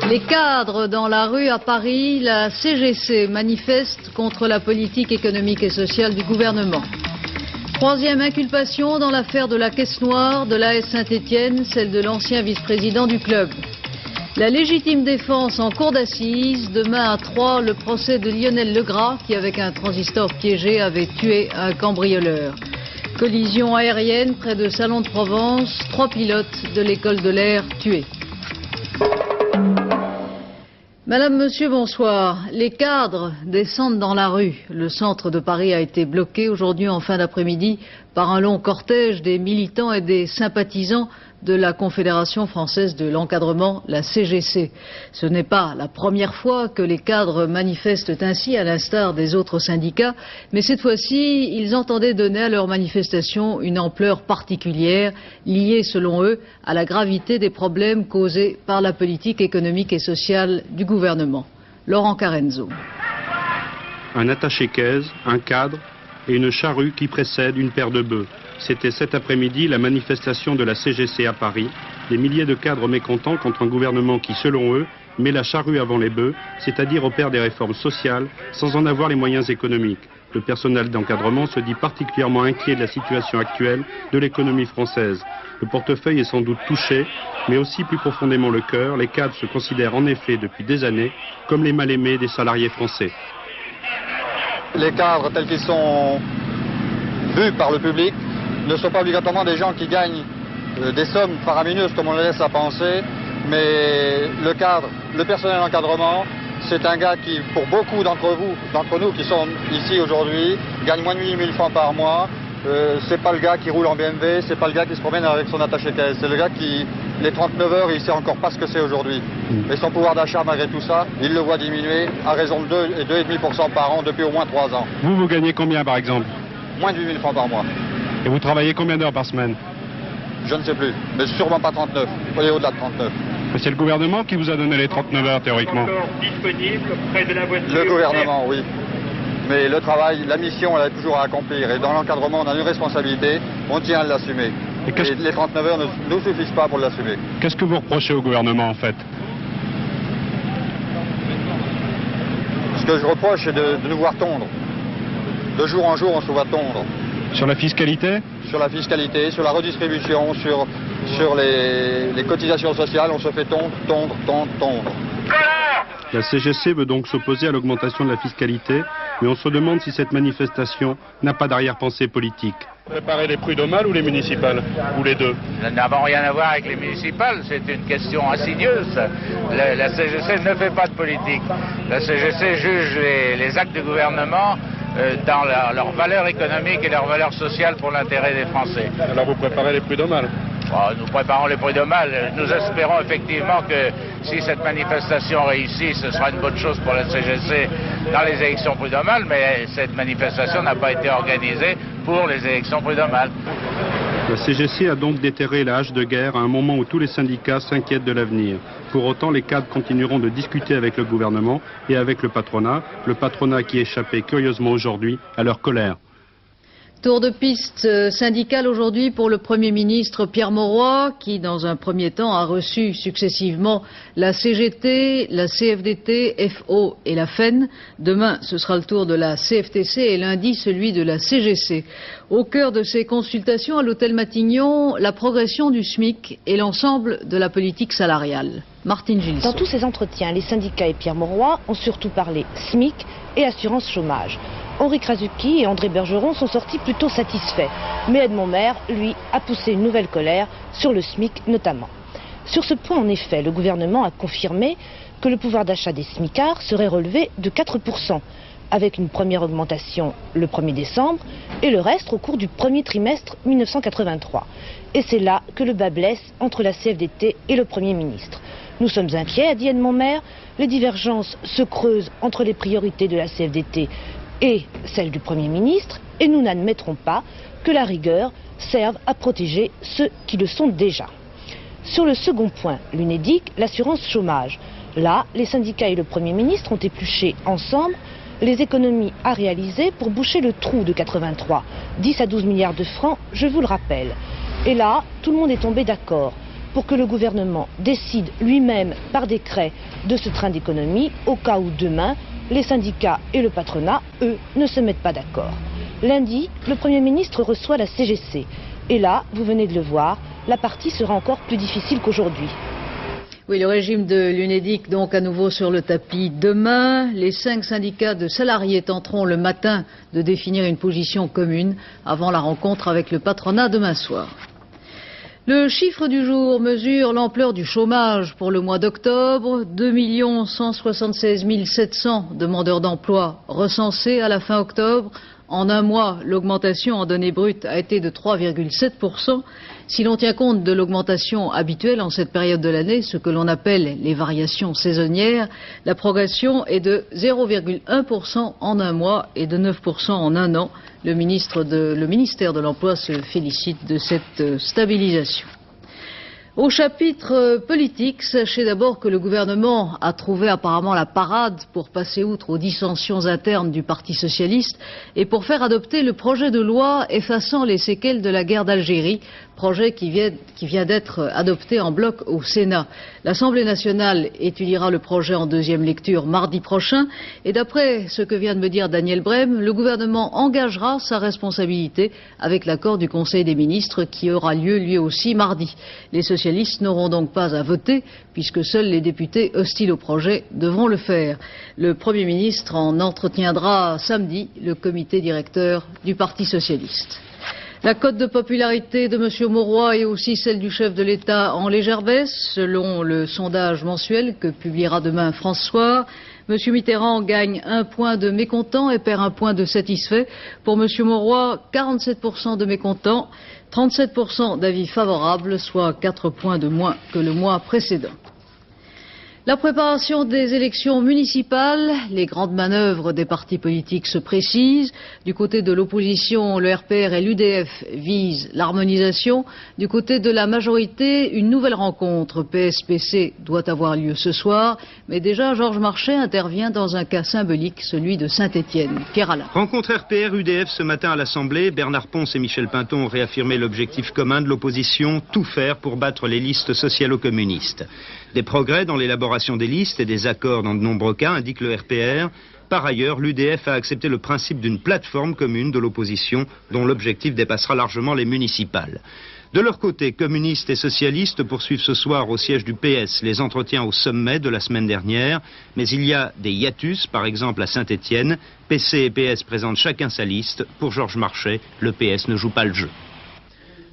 Les cadres dans la rue à Paris, la CGC manifeste contre la politique économique et sociale du gouvernement. Troisième inculpation dans l'affaire de la caisse noire de l'AS Saint-Étienne, celle de l'ancien vice-président du club. La légitime défense en cour d'assises, demain à 3, le procès de Lionel Legras qui avec un transistor piégé avait tué un cambrioleur. Collision aérienne près de Salon de Provence, 3 pilotes de l'école de l'air tués. Madame, Monsieur, bonsoir. Les cadres descendent dans la rue. Le centre de Paris a été bloqué aujourd'hui en fin d'après-midi par un long cortège des militants et des sympathisants de la Confédération française de l'encadrement, la CGC. Ce n'est pas la première fois que les cadres manifestent ainsi, à l'instar des autres syndicats, mais cette fois-ci, ils entendaient donner à leur manifestation une ampleur particulière, liée, selon eux, à la gravité des problèmes causés par la politique économique et sociale du gouvernement. Laurent Carenzo. Un attaché-caisse, un cadre et une charrue qui précède une paire de bœufs. C'était cet après-midi la manifestation de la CGC à Paris. Des milliers de cadres mécontents contre un gouvernement qui, selon eux, met la charrue avant les bœufs, c'est-à-dire opère des réformes sociales sans en avoir les moyens économiques. Le personnel d'encadrement se dit particulièrement inquiet de la situation actuelle de l'économie française. Le portefeuille est sans doute touché, mais aussi plus profondément le cœur. Les cadres se considèrent en effet depuis des années comme les mal-aimés des salariés français. Les cadres tels qu'ils sont vus par le public ne sont pas obligatoirement des gens qui gagnent des sommes faramineuses comme on le laisse à penser, mais le cadre, le personnel d'encadrement, c'est un gars qui, pour beaucoup d'entre nous qui sont ici aujourd'hui, gagne moins de 8 000 francs par mois. C'est pas le gars qui roule en BMW, c'est pas le gars qui se promène avec son attaché-caisse, c'est le gars qui, les 39 heures, il sait encore pas ce que c'est aujourd'hui. Et son pouvoir d'achat, malgré tout ça, il le voit diminuer à raison de 2,5% par an depuis au moins 3 ans. Vous gagnez combien par exemple? Moins de 8 000 francs par mois. Et vous travaillez combien d'heures par semaine? Je ne sais plus, mais sûrement pas 39, et au-delà de 39. Mais c'est le gouvernement qui vous a donné les 39 heures théoriquement. Le gouvernement, oui. Mais le travail, la mission, elle est toujours à accomplir. Et dans l'encadrement, on a une responsabilité, on tient à l'assumer. Et les 39 heures ne nous suffisent pas pour l'assumer. Qu'est-ce que vous reprochez au gouvernement en fait? Ce que je reproche, c'est de nous voir tondre. De jour en jour, on se voit tondre. Sur la fiscalité? Sur la fiscalité, sur la redistribution, sur les cotisations sociales, on se fait tondre. La CGC veut donc s'opposer à l'augmentation de la fiscalité, mais on se demande si cette manifestation n'a pas d'arrière-pensée politique. Préparer les prud'homales ou les municipales? Ou les deux? Nous n'avons rien à voir avec les municipales, c'est une question insidieuse. La CGC ne fait pas de politique. La CGC juge les actes du gouvernement dans leur valeur économique et leur valeur sociale pour l'intérêt des Français. Alors vous préparez les prud'homales? Nous préparons les prud'homales. Nous espérons effectivement que si cette manifestation réussit, ce sera une bonne chose pour la CGC dans les élections prud'homales, mais cette manifestation n'a pas été organisée pour les élections prud'homales. La CGC a donc déterré la hache de guerre à un moment où tous les syndicats s'inquiètent de l'avenir. Pour autant, les cadres continueront de discuter avec le gouvernement et avec le patronat qui échappait curieusement aujourd'hui à leur colère. Tour de piste syndicale aujourd'hui pour le Premier ministre Pierre Mauroy, qui dans un premier temps a reçu successivement la CGT, la CFDT, FO et la FEN. Demain, ce sera le tour de la CFTC et lundi celui de la CGC. Au cœur de ces consultations à l'hôtel Matignon, la progression du SMIC et l'ensemble de la politique salariale. Martine Gilson. Dans tous ces entretiens, les syndicats et Pierre Mauroy ont surtout parlé SMIC et assurance chômage. Henri Krasuki et André Bergeron sont sortis plutôt satisfaits. Mais Edmond Maire, lui, a poussé une nouvelle colère sur le SMIC notamment. Sur ce point, en effet, le gouvernement a confirmé que le pouvoir d'achat des SMICards serait relevé de 4%, avec une première augmentation le 1er décembre et le reste au cours du premier trimestre 1983. Et c'est là que le bas blesse entre la CFDT et le Premier ministre. Nous sommes inquiets, a dit Edmond Maire. Les divergences se creusent entre les priorités de la CFDT et celles du Premier ministre, et nous n'admettrons pas que la rigueur serve à protéger ceux qui le sont déjà. Sur le second point, l'UNEDIC, l'assurance chômage. Là, les syndicats et le Premier ministre ont épluché ensemble les économies à réaliser pour boucher le trou de 83. 10 à 12 milliards de francs, je vous le rappelle. Et là, tout le monde est tombé d'accord. pour que le gouvernement décide lui-même par décret de ce train d'économie au cas où demain, les syndicats et le patronat, eux, ne se mettent pas d'accord. Lundi, le Premier ministre reçoit la CGC. Et là, vous venez de le voir, la partie sera encore plus difficile qu'aujourd'hui. Oui, le régime de l'UNEDIC donc à nouveau sur le tapis demain. Les 5 syndicats de salariés tenteront le matin de définir une position commune avant la rencontre avec le patronat demain soir. Le chiffre du jour mesure l'ampleur du chômage pour le mois d'octobre. 2 176 700 demandeurs d'emploi recensés à la fin octobre. En un mois, l'augmentation en données brutes a été de 3,7%. Si l'on tient compte de l'augmentation habituelle en cette période de l'année, ce que l'on appelle les variations saisonnières, la progression est de 0,1% en un mois et de 9% en un an. Le ministère de l'Emploi se félicite de cette stabilisation. Au chapitre politique, sachez d'abord que le gouvernement a trouvé apparemment la parade pour passer outre aux dissensions internes du Parti socialiste et pour faire adopter le projet de loi effaçant les séquelles de la guerre d'Algérie, projet qui vient d'être adopté en bloc au Sénat. L'Assemblée nationale étudiera le projet en deuxième lecture mardi prochain et d'après ce que vient de me dire Daniel Brem, le gouvernement engagera sa responsabilité avec l'accord du Conseil des ministres qui aura lieu lui aussi mardi. Les socialistes n'auront donc pas à voter puisque seuls les députés hostiles au projet devront le faire. Le Premier ministre en entretiendra samedi le comité directeur du Parti socialiste. La cote de popularité de M. Mauroy est aussi celle du chef de l'État en légère baisse, selon le sondage mensuel que publiera demain France Soir. M. Mitterrand gagne 1 point de mécontent et perd 1 point de satisfait. Pour M. Mauroy, 47% de mécontents, 37% d'avis favorables, soit 4 points de moins que le mois précédent. La préparation des élections municipales, les grandes manœuvres des partis politiques se précisent. Du côté de l'opposition, le RPR et l'UDF visent l'harmonisation. Du côté de la majorité, une nouvelle rencontre PSPC doit avoir lieu ce soir. Mais déjà, Georges Marchais intervient dans un cas symbolique, celui de Saint-Étienne. Pierre Alain. Rencontre RPR-UDF ce matin à l'Assemblée. Bernard Pons et Michel Pinton ont réaffirmé l'objectif commun de l'opposition, tout faire pour battre les listes socialo-communistes. Des progrès dans l'élaboration des listes et des accords dans de nombreux cas, indique le RPR. Par ailleurs, l'UDF a accepté le principe d'une plateforme commune de l'opposition dont l'objectif dépassera largement les municipales. De leur côté, communistes et socialistes poursuivent ce soir au siège du PS les entretiens au sommet de la semaine dernière. Mais il y a des hiatus, par exemple à Saint-Étienne. PC et PS présentent chacun sa liste. Pour Georges Marchais, le PS ne joue pas le jeu.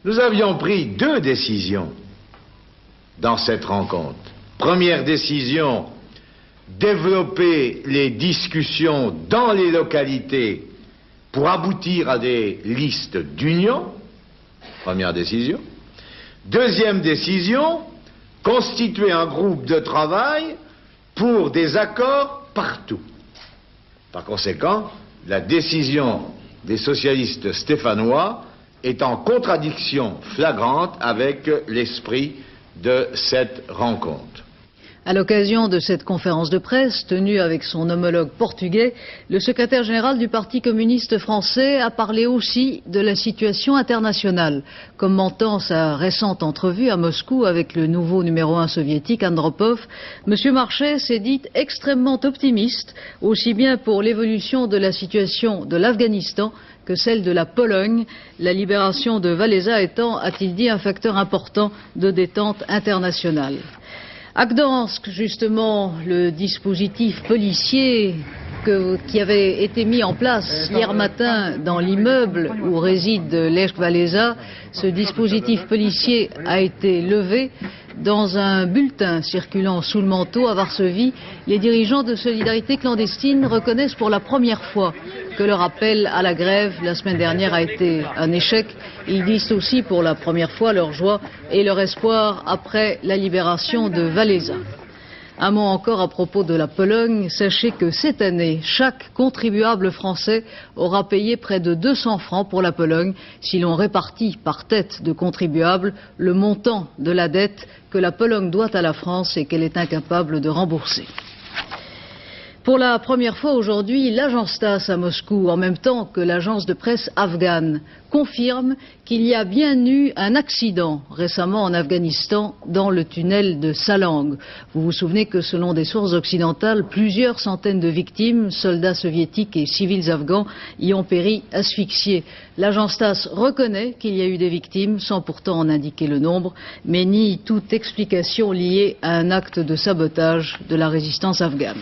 Nous avions pris 2 décisions dans cette rencontre. Première décision, développer les discussions dans les localités pour aboutir à des listes d'union. Première décision. Deuxième décision, constituer un groupe de travail pour des accords partout. Par conséquent, la décision des socialistes stéphanois est en contradiction flagrante avec l'esprit de cette rencontre. À l'occasion de cette conférence de presse tenue avec son homologue portugais, le secrétaire général du Parti communiste français a parlé aussi de la situation internationale, commentant sa récente entrevue à Moscou avec le nouveau numéro 1 soviétique Andropov. M. Marchais s'est dit extrêmement optimiste, aussi bien pour l'évolution de la situation de l'Afghanistan que celle de la Pologne, la libération de Wałęsa étant, a-t-il dit, un facteur important de détente internationale. À Gdansk, justement, le dispositif policier qui avait été mis en place hier matin dans l'immeuble où réside Lech Wałęsa, ce dispositif policier a été levé. Dans un bulletin circulant sous le manteau à Varsovie, les dirigeants de Solidarité clandestine reconnaissent pour la première fois que leur appel à la grève la semaine dernière a été un échec. Ils disent aussi pour la première fois leur joie et leur espoir après la libération de Wałęsa. Un mot encore à propos de la Pologne. Sachez que cette année, chaque contribuable français aura payé près de 200 francs pour la Pologne si l'on répartit par tête de contribuable le montant de la dette que la Pologne doit à la France et qu'elle est incapable de rembourser. Pour la première fois aujourd'hui, l'agence TASS à Moscou, en même temps que l'agence de presse afghane, confirme qu'il y a bien eu un accident récemment en Afghanistan dans le tunnel de Salang. Vous vous souvenez que selon des sources occidentales, plusieurs centaines de victimes, soldats soviétiques et civils afghans, y ont péri asphyxiés. L'agence TASS reconnaît qu'il y a eu des victimes, sans pourtant en indiquer le nombre, mais nie toute explication liée à un acte de sabotage de la résistance afghane.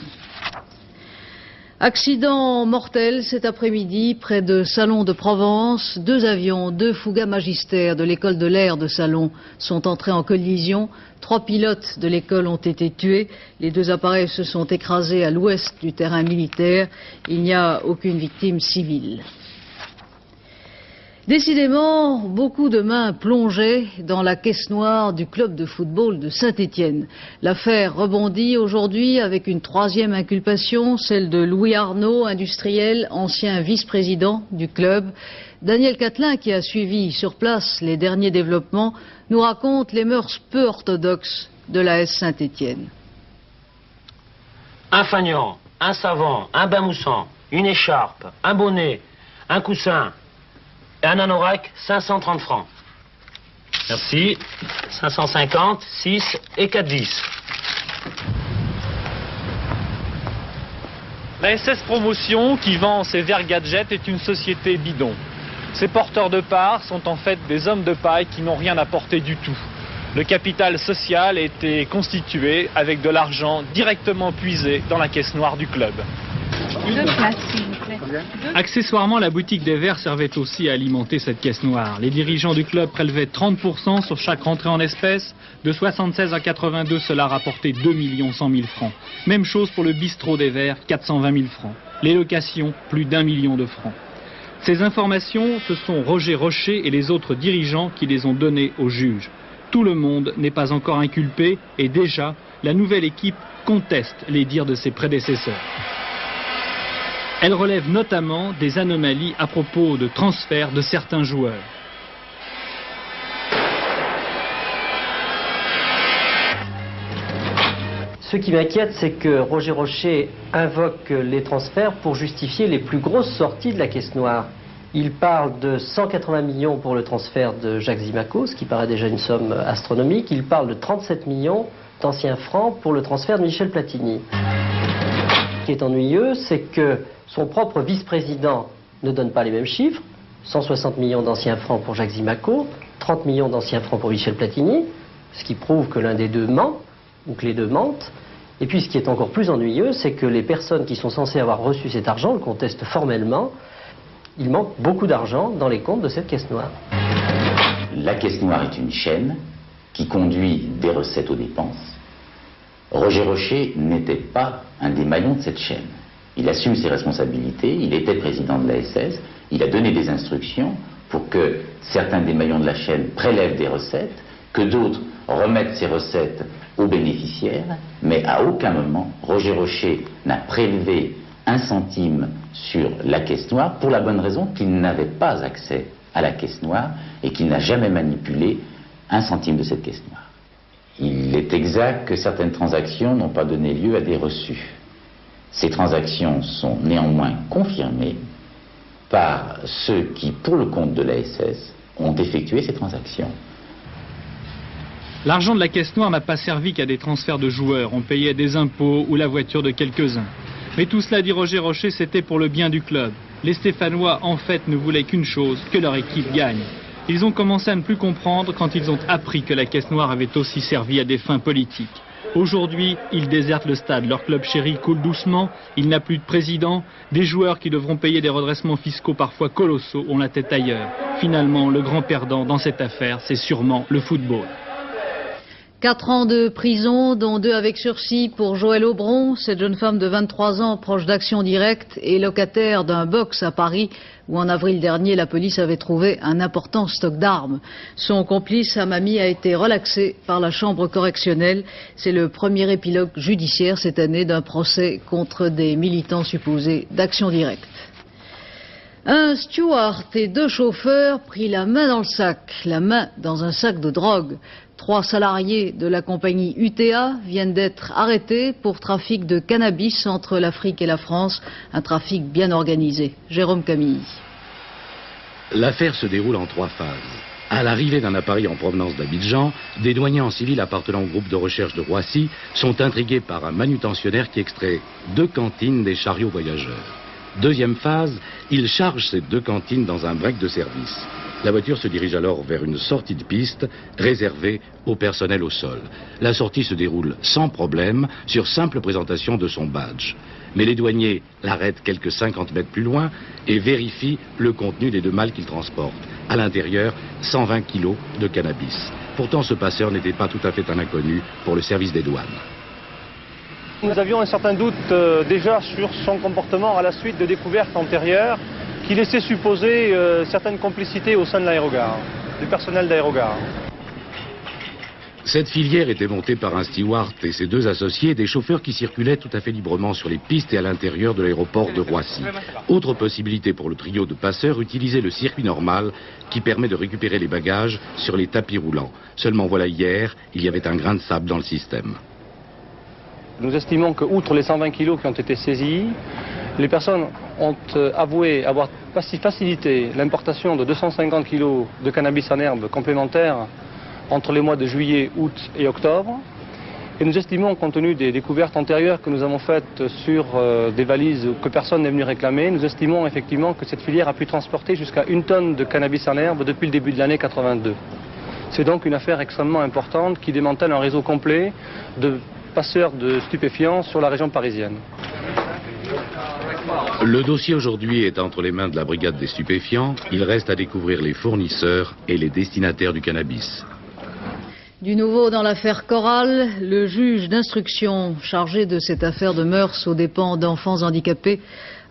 Accident mortel cet après-midi près de Salon de Provence. 2 avions, 2 Fouga Magister de l'école de l'air de Salon sont entrés en collision. 3 pilotes de l'école ont été tués. Les 2 appareils se sont écrasés à l'ouest du terrain militaire. Il n'y a aucune victime civile. Décidément, beaucoup de mains plongeaient dans la caisse noire du club de football de Saint-Étienne. L'affaire rebondit aujourd'hui avec une 3e inculpation, celle de Louis Arnaud, industriel, ancien vice-président du club. Daniel Catelin, qui a suivi sur place les derniers développements, nous raconte les mœurs peu orthodoxes de l'AS Saint-Étienne. Un fanion, un savon, un bain moussant, une écharpe, un bonnet, un coussin... Et un anorak, 530 francs. Merci. 550, 6 et 4,10. La SS Promotion, qui vend ses verres gadgets, est une société bidon. Ses porteurs de parts sont en fait des hommes de paille qui n'ont rien apporté du tout. Le capital social était constitué avec de l'argent directement puisé dans la caisse noire du club. 2 places, s'il vous plaît. Accessoirement, la boutique des verres servait aussi à alimenter cette caisse noire. Les dirigeants du club prélevaient 30% sur chaque rentrée en espèces. De 76 à 82, cela rapportait 2 100 000 francs. Même chose pour le bistrot des verres, 420 000 francs. Les locations, plus d'1 million de francs. Ces informations, ce sont Roger Rocher et les autres dirigeants qui les ont données au juge. Tout le monde n'est pas encore inculpé et déjà, la nouvelle équipe conteste les dires de ses prédécesseurs. Elle relève notamment des anomalies à propos de transfert de certains joueurs. Ce qui m'inquiète, c'est que Roger Rocher invoque les transferts pour justifier les plus grosses sorties de la caisse noire. Il parle de 180 millions pour le transfert de Jacques Zimaco, ce qui paraît déjà une somme astronomique. Il parle de 37 millions d'anciens francs pour le transfert de Michel Platini. Ce qui est ennuyeux, c'est que son propre vice-président ne donne pas les mêmes chiffres. 160 millions d'anciens francs pour Jacques Zimaco, 30 millions d'anciens francs pour Michel Platini, ce qui prouve que l'un des deux ment, ou que les deux mentent. Et puis ce qui est encore plus ennuyeux, c'est que les personnes qui sont censées avoir reçu cet argent le contestent formellement. Il manque beaucoup d'argent dans les comptes de cette caisse noire. La caisse noire est une chaîne qui conduit des recettes aux dépenses. Roger Rocher n'était pas un des maillons de cette chaîne. Il assume ses responsabilités, il était président de la SS, il a donné des instructions pour que certains des maillons de la chaîne prélèvent des recettes, que d'autres remettent ces recettes aux bénéficiaires, mais à aucun moment Roger Rocher n'a prélevé 1 centime sur la caisse noire pour la bonne raison qu'il n'avait pas accès à la caisse noire et qu'il n'a jamais manipulé 1 centime de cette caisse noire. Il est exact que certaines transactions n'ont pas donné lieu à des reçus. Ces transactions sont néanmoins confirmées par ceux qui, pour le compte de la SS, ont effectué ces transactions. L'argent de la caisse noire n'a pas servi qu'à des transferts de joueurs. On payait des impôts ou la voiture de quelques-uns. Mais tout cela, dit Roger Rocher, c'était pour le bien du club. Les Stéphanois, en fait, ne voulaient qu'une chose, que leur équipe gagne. Ils ont commencé à ne plus comprendre quand ils ont appris que la caisse noire avait aussi servi à des fins politiques. Aujourd'hui, ils désertent le stade. Leur club chéri coule doucement. Il n'a plus de président. Des joueurs qui devront payer des redressements fiscaux parfois colossaux ont la tête ailleurs. Finalement, le grand perdant dans cette affaire, c'est sûrement le football. 4 ans de prison, dont 2 avec sursis pour Joëlle Aubron. Cette jeune femme de 23 ans, proche d'Action Directe et locataire d'un box à Paris, où en avril dernier, la police avait trouvé un important stock d'armes. Son complice, Hamami, a été relaxé par la chambre correctionnelle. C'est le premier épilogue judiciaire cette année d'un procès contre des militants supposés d'Action Directe. Un steward et 2 chauffeurs pris la main dans le sac, la main dans un sac de drogue. 3 salariés de la compagnie UTA viennent d'être arrêtés pour trafic de cannabis entre l'Afrique et la France, un trafic bien organisé. Jérôme Camille. L'affaire se déroule en 3 phases. À l'arrivée d'un appareil en provenance d'Abidjan, des douaniers en civil appartenant au groupe de recherche de Roissy sont intrigués par un manutentionnaire qui extrait 2 cantines des chariots voyageurs. Deuxième phase, ils chargent ces 2 cantines dans un break de service. La voiture se dirige alors vers une sortie de piste réservée au personnel au sol. La sortie se déroule sans problème sur simple présentation de son badge. Mais les douaniers l'arrêtent quelques 50 mètres plus loin et vérifient le contenu des 2 malles qu'ils transportent. À l'intérieur, 120 kilos de cannabis. Pourtant, ce passeur n'était pas tout à fait un inconnu pour le service des douanes. Nous avions un certain doute déjà sur son comportement à la suite de découvertes antérieures qui laissaient supposer certaines complicités au sein de l'aérogare, du personnel d'aérogare. Cette filière était montée par un steward et ses 2 associés, des chauffeurs qui circulaient tout à fait librement sur les pistes et à l'intérieur de l'aéroport de Roissy. Autre possibilité pour le trio de passeurs, utiliser le circuit normal qui permet de récupérer les bagages sur les tapis roulants. Seulement voilà, hier, il y avait un grain de sable dans le système. Nous estimons que, outre les 120 kilos qui ont été saisis, les personnes ont avoué avoir facilité l'importation de 250 kilos de cannabis en herbe complémentaire entre les mois de juillet, août et octobre. Et nous estimons, compte tenu des découvertes antérieures que nous avons faites sur des valises que personne n'est venu réclamer, nous estimons effectivement que cette filière a pu transporter jusqu'à 1 tonne de cannabis en herbe depuis le début de l'année 82. C'est donc une affaire extrêmement importante qui démantèle un réseau complet de passeurs de stupéfiants sur la région parisienne. Le dossier aujourd'hui est entre les mains de la brigade des stupéfiants. Il reste à découvrir les fournisseurs et les destinataires du cannabis. Du nouveau dans l'affaire Corral, le juge d'instruction chargé de cette affaire de mœurs aux dépens d'enfants handicapés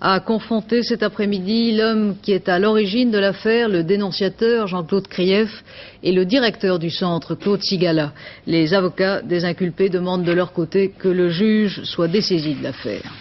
a confronté cet après-midi l'homme qui est à l'origine de l'affaire, le dénonciateur Jean-Claude Krief et le directeur du centre, Claude Sigala. Les avocats des inculpés demandent de leur côté que le juge soit dessaisi de l'affaire.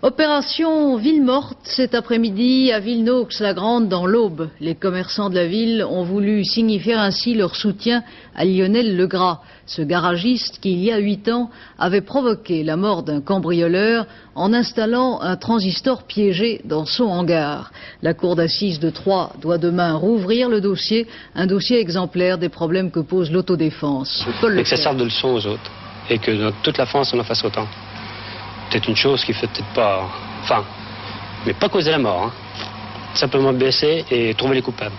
Opération Ville morte cet après-midi à Villeneuve-la-Grande dans l'Aube. Les commerçants de la ville ont voulu signifier ainsi leur soutien à Lionel Legras, ce garagiste qui, il y a 8 ans, avait provoqué la mort d'un cambrioleur en installant un transistor piégé dans son hangar. La cour d'assises de Troyes doit demain rouvrir le dossier, un dossier exemplaire des problèmes que pose l'autodéfense. Et que ça serve de leçon aux autres, et que dans toute la France on en fasse autant. Peut-être une chose qui fait peut-être pas... Enfin, mais pas causer la mort, hein. Simplement baisser et trouver les coupables.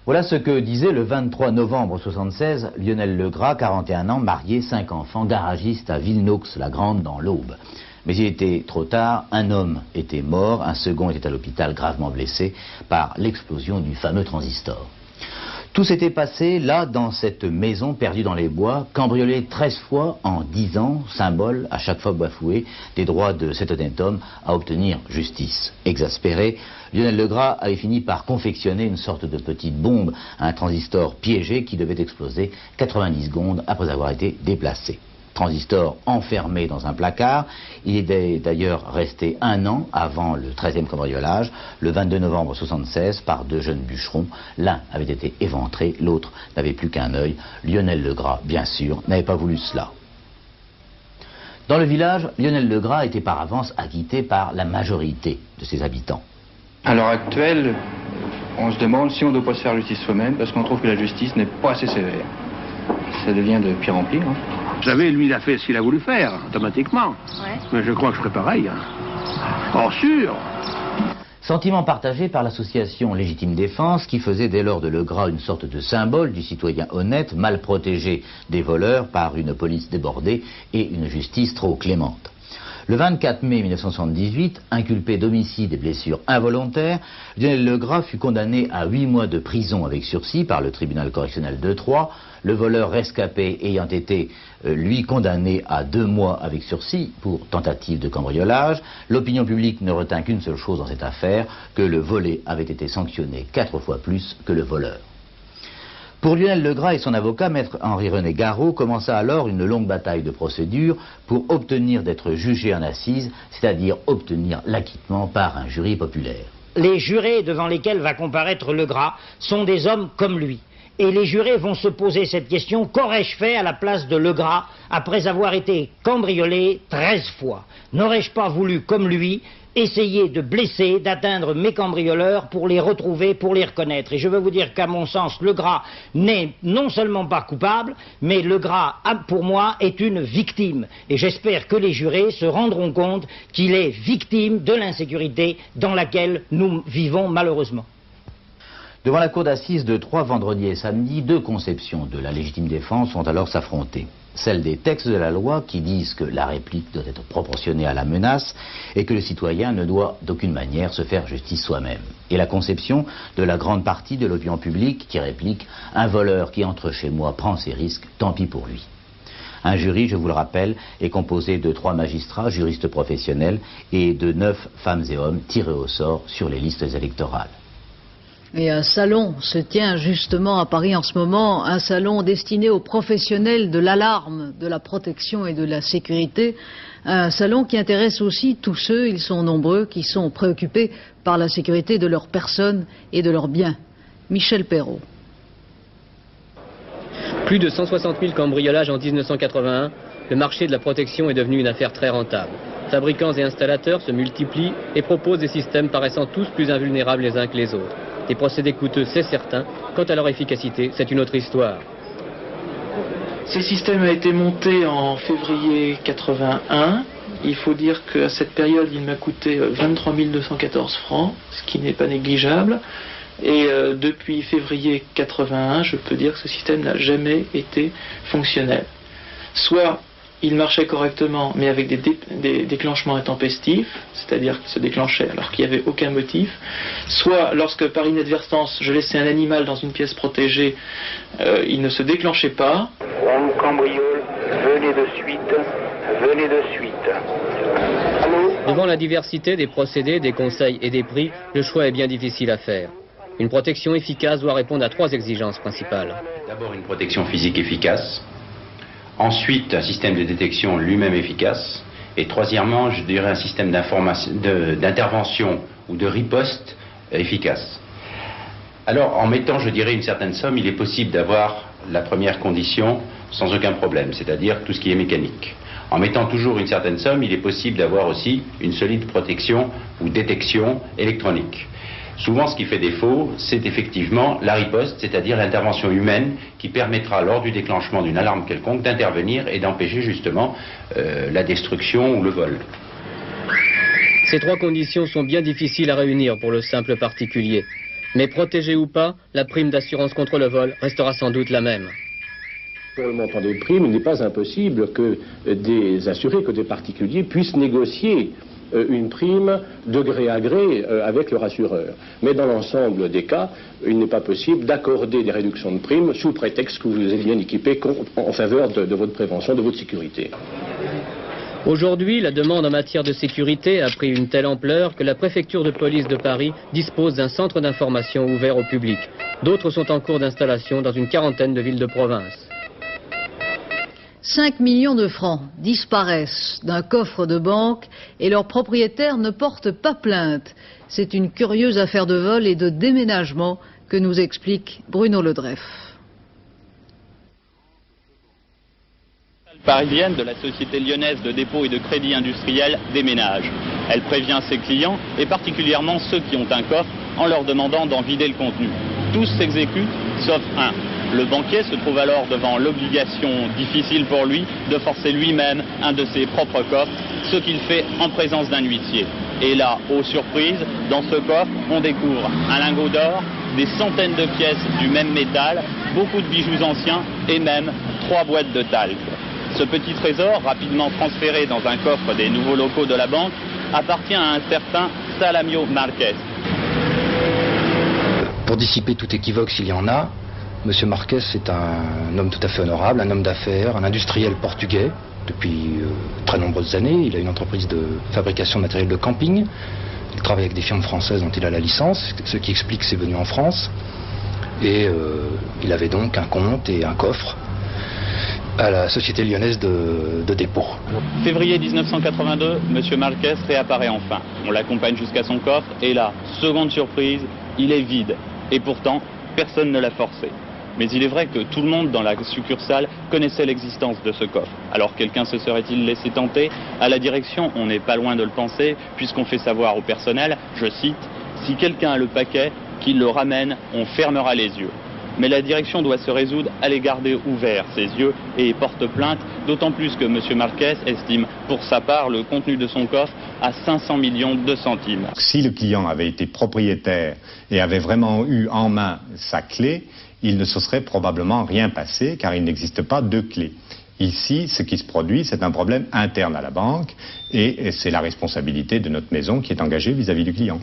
Voilà ce que disait le 23 novembre 1976 Lionel Legras, 41 ans, marié, 5 enfants, garagiste à Villeneuve-la-Grande dans l'Aube. Mais il était trop tard, un homme était mort, un second était à l'hôpital gravement blessé par l'explosion du fameux transistor. Tout s'était passé là, dans cette maison perdue dans les bois, cambriolée 13 fois en 10 ans, symbole à chaque fois bafoué des droits de cet honnête homme à obtenir justice. Exaspéré, Lionel Legras avait fini par confectionner une sorte de petite bombe, un transistor piégé qui devait exploser 90 secondes après avoir été déplacé. Transistor enfermé dans un placard. Il est d'ailleurs resté 1 an avant le 13e cambriolage, le 22 novembre 1976, par 2 jeunes bûcherons. L'un avait été éventré, l'autre n'avait plus qu'un œil. Lionel Legras, bien sûr, n'avait pas voulu cela. Dans le village, Lionel Legras était par avance acquitté par la majorité de ses habitants. À l'heure actuelle, on se demande si on ne doit pas se faire justice soi-même, parce qu'on trouve que la justice n'est pas assez sévère. Ça devient de pire en pire. Vous savez, lui, il a fait ce qu'il a voulu faire, automatiquement. Ouais. Mais je crois que je ferai pareil. Oh, sûr. Sentiment partagé par l'association Légitime Défense, qui faisait dès lors de Legras une sorte de symbole du citoyen honnête, mal protégé des voleurs par une police débordée et une justice trop clémente. Le 24 mai 1978, inculpé d'homicide et blessures involontaires, Lionel Legras fut condamné à 8 mois de prison avec sursis par le tribunal correctionnel de Troyes. Le voleur rescapé ayant été, lui, condamné à 2 mois avec sursis pour tentative de cambriolage. L'opinion publique ne retint qu'une seule chose dans cette affaire, que le volé avait été sanctionné 4 fois plus que le voleur. Pour Lionel Legras et son avocat, maître Henri-René Garot, commença alors une longue bataille de procédure pour obtenir d'être jugé en assises, c'est-à-dire obtenir l'acquittement par un jury populaire. Les jurés devant lesquels va comparaître Legras sont des hommes comme lui. Et les jurés vont se poser cette question, qu'aurais-je fait à la place de Legras après avoir été cambriolé 13 fois? N'aurais-je pas voulu, comme lui, essayer de blesser, d'atteindre mes cambrioleurs pour les retrouver, pour les reconnaître? Et je veux vous dire qu'à mon sens, Legras n'est non seulement pas coupable, mais Legras, pour moi, est une victime. Et j'espère que les jurés se rendront compte qu'il est victime de l'insécurité dans laquelle nous vivons malheureusement. Devant la cour d'assises de Troyes vendredi et samedi, deux conceptions de la légitime défense vont alors s'affronter. Celle des textes de la loi qui disent que la réplique doit être proportionnée à la menace et que le citoyen ne doit d'aucune manière se faire justice soi-même. Et la conception de la grande partie de l'opinion publique qui réplique « Un voleur qui entre chez moi prend ses risques, tant pis pour lui ». Un jury, je vous le rappelle, est composé de 3 magistrats, juristes professionnels, et de 9 femmes et hommes tirés au sort sur les listes électorales. Et un salon se tient justement à Paris en ce moment, un salon destiné aux professionnels de l'alarme, de la protection et de la sécurité. Un salon qui intéresse aussi tous ceux, ils sont nombreux, qui sont préoccupés par la sécurité de leurs personnes et de leurs biens. Michel Perrault. Plus de 160 000 cambriolages en 1981, le marché de la protection est devenu une affaire très rentable. Fabricants et installateurs se multiplient et proposent des systèmes paraissant tous plus invulnérables les uns que les autres. Des procédés coûteux, c'est certain. Quant à leur efficacité, c'est une autre histoire. Ce système a été monté en février 81. Il faut dire qu'à cette période, il m'a coûté 23 214 francs, ce qui n'est pas négligeable. Et depuis février 81, je peux dire que ce système n'a jamais été fonctionnel. Soit il marchait correctement, mais avec des déclenchements intempestifs, c'est-à-dire qu'il se déclenchait alors qu'il n'y avait aucun motif. Soit, lorsque par inadvertance, je laissais un animal dans une pièce protégée, il ne se déclenchait pas. On nous cambriole, venez de suite, venez de suite. Allô ? Devant la diversité des procédés, des conseils et des prix, le choix est bien difficile à faire. Une protection efficace doit répondre à 3 exigences principales. D'abord une protection physique efficace. Ensuite, un système de détection lui-même efficace. Et troisièmement, je dirais un système d'intervention ou de riposte efficace. Alors, en mettant, je dirais, une certaine somme, il est possible d'avoir la première condition sans aucun problème, c'est-à-dire tout ce qui est mécanique. En mettant toujours une certaine somme, il est possible d'avoir aussi une solide protection ou détection électronique. Souvent, ce qui fait défaut, c'est effectivement la riposte, c'est-à-dire l'intervention humaine qui permettra, lors du déclenchement d'une alarme quelconque, d'intervenir et d'empêcher justement la destruction ou le vol. Ces 3 conditions sont bien difficiles à réunir pour le simple particulier. Mais protégé ou pas, la prime d'assurance contre le vol restera sans doute la même. Pour le montant des primes, il n'est pas impossible que des assurés, que des particuliers puissent négocier une prime de gré à gré avec leur assureur. Mais dans l'ensemble des cas, il n'est pas possible d'accorder des réductions de primes sous prétexte que vous êtes bien équipé en faveur de votre prévention, de votre sécurité. Aujourd'hui, la demande en matière de sécurité a pris une telle ampleur que la préfecture de police de Paris dispose d'un centre d'information ouvert au public. D'autres sont en cours d'installation dans une quarantaine de villes de province. 5 millions de francs disparaissent d'un coffre de banque et leurs propriétaires ne portent pas plainte. C'est une curieuse affaire de vol et de déménagement que nous explique Bruno Ledreff. Parisienne de la société lyonnaise de dépôt et de crédit industriel déménage. Elle prévient ses clients et particulièrement ceux qui ont un coffre en leur demandant d'en vider le contenu. Tous s'exécutent sauf un. Le banquier se trouve alors devant l'obligation difficile pour lui de forcer lui-même un de ses propres coffres, ce qu'il fait en présence d'un huissier. Et là, aux surprises, dans ce coffre, on découvre un lingot d'or, des centaines de pièces du même métal, beaucoup de bijoux anciens et même 3 boîtes de talc. Ce petit trésor, rapidement transféré dans un coffre des nouveaux locaux de la banque, appartient à un certain Salamio Marquez. Pour dissiper tout équivoque s'il y en a, M. Marquez est un homme tout à fait honorable, un homme d'affaires, un industriel portugais. Depuis très nombreuses années, il a une entreprise de fabrication de matériel de camping. Il travaille avec des firmes françaises dont il a la licence, ce qui explique ses venues en France. Et il avait donc un compte et un coffre à la société lyonnaise de dépôt. Février 1982, M. Marquez réapparaît enfin. On l'accompagne jusqu'à son coffre et là, seconde surprise, il est vide. Et pourtant, personne ne l'a forcé. Mais il est vrai que tout le monde dans la succursale connaissait l'existence de ce coffre. Alors quelqu'un se serait-il laissé tenter? À la direction, on n'est pas loin de le penser, puisqu'on fait savoir au personnel, je cite, « Si quelqu'un a le paquet, qu'il le ramène, on fermera les yeux ». Mais la direction doit se résoudre à les garder ouverts, ses yeux, et porte plainte, d'autant plus que M. Marquez estime pour sa part le contenu de son coffre à 500 millions de centimes. Si le client avait été propriétaire et avait vraiment eu en main sa clé, il ne se serait probablement rien passé car il n'existe pas de clé. Ici, ce qui se produit, c'est un problème interne à la banque et c'est la responsabilité de notre maison qui est engagée vis-à-vis du client.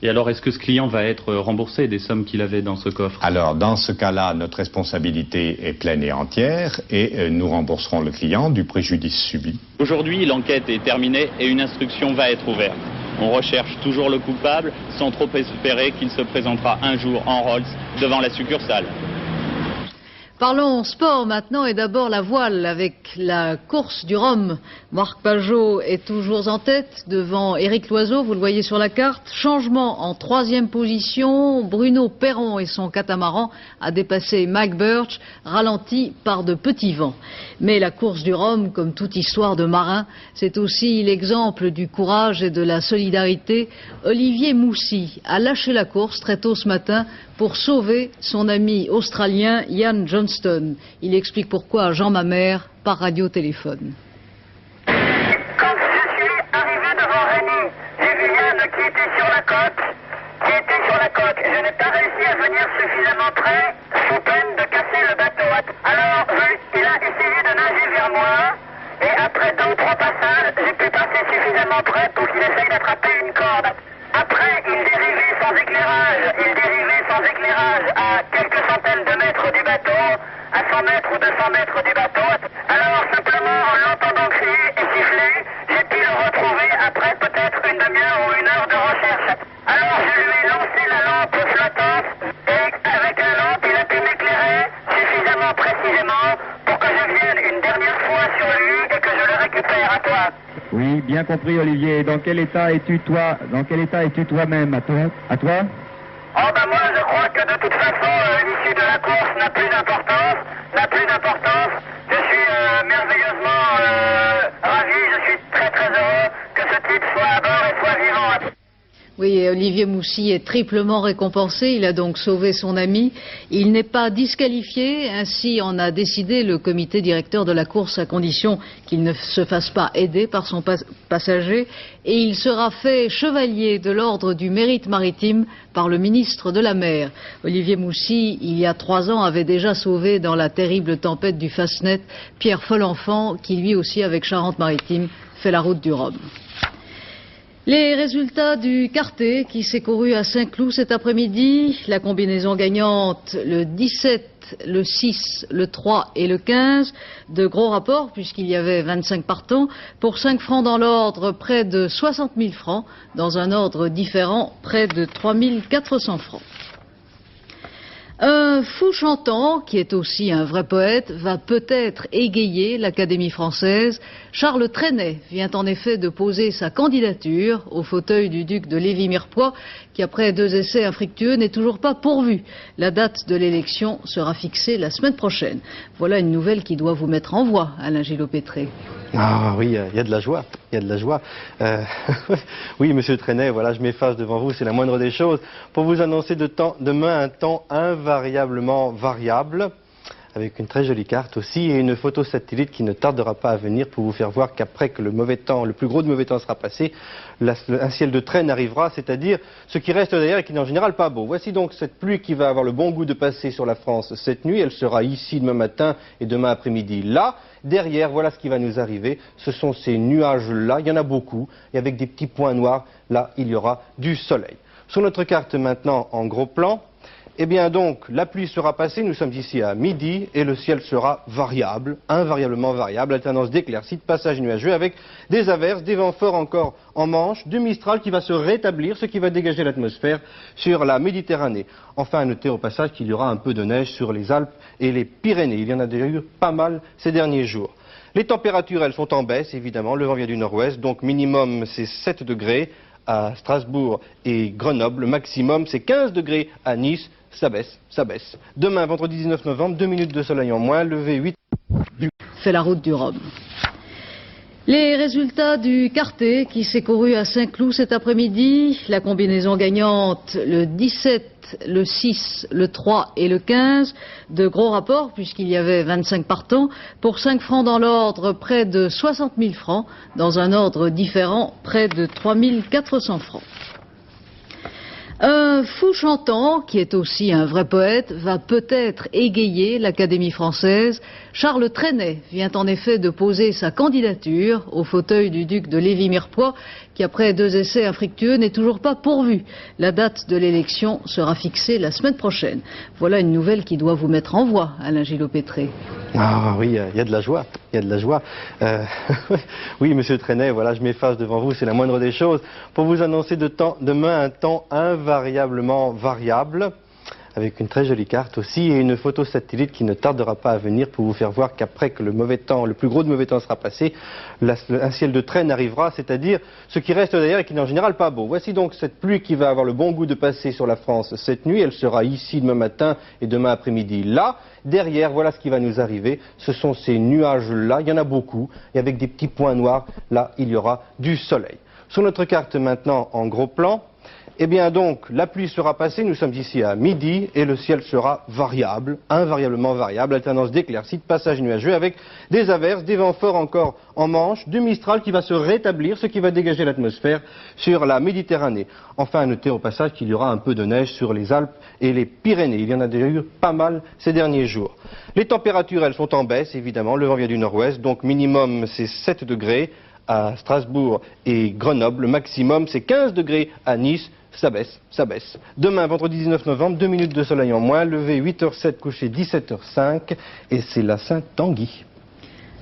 Et alors, est-ce que ce client va être remboursé des sommes qu'il avait dans ce coffre? Alors, dans ce cas-là, notre responsabilité est pleine et entière et nous rembourserons le client du préjudice subi. Aujourd'hui, l'enquête est terminée et une instruction va être ouverte. On recherche toujours le coupable, sans trop espérer qu'il se présentera un jour en Rolls devant la succursale. Parlons sport maintenant et d'abord la voile avec la course du Rhum. Marc Pajot est toujours en tête devant Éric Loiseau, vous le voyez sur la carte. Changement en 3e position, Bruno Perron et son catamaran a dépassé Mike Birch, ralenti par de petits vents. Mais la course du Rhum, comme toute histoire de marin, c'est aussi l'exemple du courage et de la solidarité. Olivier Moussy a lâché la course très tôt ce matin pour sauver son ami australien Ian Johnston. Il explique pourquoi à Jean Mamère par radio-téléphone. Quand je suis arrivé devant Rémy, j'ai vu Yann qui était sur la côte, Je n'ai pas réussi à venir suffisamment près, sous peine de casser le bateau. Alors, il a essayé de nager vers moi, et après 2 ou 3 passages, j'ai pu passer suffisamment près pour qu'il essaye d'attraper une corde. Après, il dérivait sans éclairage à quelques centaines de mètres du bateau, à 100 mètres ou 200 mètres du bateau. Alors, simplement en l'entendant crier et siffler, j'ai pu le retrouver après peut-être une demi-heure ou 1 heure de recherche. Alors, je lui ai lancé la lampe flottante, et avec la lampe, il a pu m'éclairer suffisamment précisément pour que je vienne une dernière fois sur lui et que je le récupère à toi. Oui, bien compris, Olivier. Dans quel état es-tu toi-même, à toi? Oh ben moi je crois que de toute façon l'issue de la course n'a plus d'importance. Je suis merveilleusement ravi, je suis très très heureux que ce type soit à bord et soit vivant. Oui, Olivier Moussy est triplement récompensé, il a donc sauvé son ami. Il n'est pas disqualifié, ainsi en a décidé le comité directeur de la course à condition qu'il ne se fasse pas aider par son passager. Et il sera fait chevalier de l'ordre du mérite maritime par le ministre de la Mer. Olivier Moussy, il y a 3 ans, avait déjà sauvé dans la terrible tempête du Fastnet Pierre Folenfant, qui lui aussi, avec Charente-Maritime, fait la route du Rhum. Les résultats du quartet qui s'est couru à Saint-Cloud cet après-midi, la combinaison gagnante, le 17, le 6, le 3 et le 15, de gros rapports puisqu'il y avait 25 partants, pour 5 francs dans l'ordre, près de 60 000 francs, dans un ordre différent, près de 3 400 francs. Un fou chantant, qui est aussi un vrai poète, va peut-être égayer l'Académie française. Charles Trenet vient en effet de poser sa candidature au fauteuil du duc de Lévis-Mirepoix, qui après 2 essais infructueux n'est toujours pas pourvu. La date de l'élection sera fixée la semaine prochaine. Voilà une nouvelle qui doit vous mettre en voie, Alain Gillot-Pétré. Ah oui, il y a de la joie, Oui, monsieur Trenet, voilà, je m'efface devant vous, c'est la moindre des choses, pour vous annoncer demain un temps invariablement variable, avec une très jolie carte aussi, et une photo satellite qui ne tardera pas à venir pour vous faire voir qu'après que le plus gros de mauvais temps sera passé, un ciel de traîne arrivera, c'est-à-dire ce qui reste derrière et qui n'est en général pas beau. Voici donc cette pluie qui va avoir le bon goût de passer sur la France cette nuit, elle sera ici demain matin et demain après-midi là. Derrière, voilà ce qui va nous arriver, ce sont ces nuages-là, il y en a beaucoup, et avec des petits points noirs, là il y aura du soleil. Sur notre carte maintenant en gros plan, eh bien donc, la pluie sera passée, nous sommes ici à midi, et le ciel sera variable, invariablement variable, alternance d'éclaircies, de passages nuageux, avec des averses, des vents forts encore en Manche, du Mistral qui va se rétablir, ce qui va dégager l'atmosphère sur la Méditerranée. Enfin, à noter au passage qu'il y aura un peu de neige sur les Alpes et les Pyrénées. Il y en a déjà eu pas mal ces derniers jours. Les températures, elles sont en baisse, évidemment, le vent vient du nord-ouest, donc minimum c'est 7 degrés à Strasbourg et Grenoble, maximum c'est 15 degrés à Nice, ça baisse, ça baisse. Demain, vendredi 19 novembre, 2 minutes de soleil en moins, levé 8. Fait la route du Rhum. Les résultats du quartet qui s'est couru à Saint-Cloud cet après-midi, la combinaison gagnante, le 17, le 6, le 3 et le 15, de gros rapports puisqu'il y avait 25 partants, pour 5 francs dans l'ordre, près de 60 000 francs, dans un ordre différent, près de 3 400 francs. Un fou chantant, qui est aussi un vrai poète, va peut-être égayer l'Académie française. Charles Trenet vient en effet de poser sa candidature au fauteuil du duc de Lévis-Mirepoix, qui après 2 essais infructueux n'est toujours pas pourvu. La date de l'élection sera fixée la semaine prochaine. Voilà une nouvelle qui doit vous mettre en voie, Alain Gillot-Pétré. Ah oui, il y a de la joie, il y a de la joie. Oui, monsieur Trenet, voilà, je m'efface devant vous, c'est la moindre des choses, pour vous annoncer demain un temps invariablement variable, avec une très jolie carte aussi, et une photo satellite qui ne tardera pas à venir pour vous faire voir qu'après que le mauvais temps, le plus gros de mauvais temps sera passé, un ciel de traîne arrivera, c'est-à-dire ce qui reste derrière et qui n'est en général pas beau. Voici donc cette pluie qui va avoir le bon goût de passer sur la France cette nuit. Elle sera ici demain matin et demain après-midi là. Derrière, voilà ce qui va nous arriver. Ce sont ces nuages-là, il y en a beaucoup, et avec des petits points noirs, là, il y aura du soleil. Sur notre carte maintenant en gros plan, eh bien donc, la pluie sera passée, nous sommes ici à midi, et le ciel sera variable, invariablement variable, alternance d'éclaircies, de passages nuageux, avec des averses, des vents forts encore en Manche, du Mistral qui va se rétablir, ce qui va dégager l'atmosphère sur la Méditerranée. Enfin, à noter au passage qu'il y aura un peu de neige sur les Alpes et les Pyrénées. Il y en a déjà eu pas mal ces derniers jours. Les températures, elles sont en baisse, évidemment, le vent vient du nord-ouest, donc minimum c'est 7 degrés à Strasbourg et Grenoble, le maximum c'est 15 degrés à Nice. Ça baisse, ça baisse. Demain, vendredi 19 novembre, 2 minutes de soleil en moins, levé 8h07, couché 17h05, et c'est la Saint-Tanguy.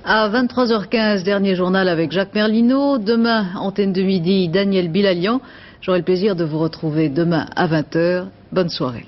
À 23h15, dernier journal avec Jacques Merlino. Demain, antenne de midi, Daniel Bilalian. J'aurai le plaisir de vous retrouver demain à 20h. Bonne soirée.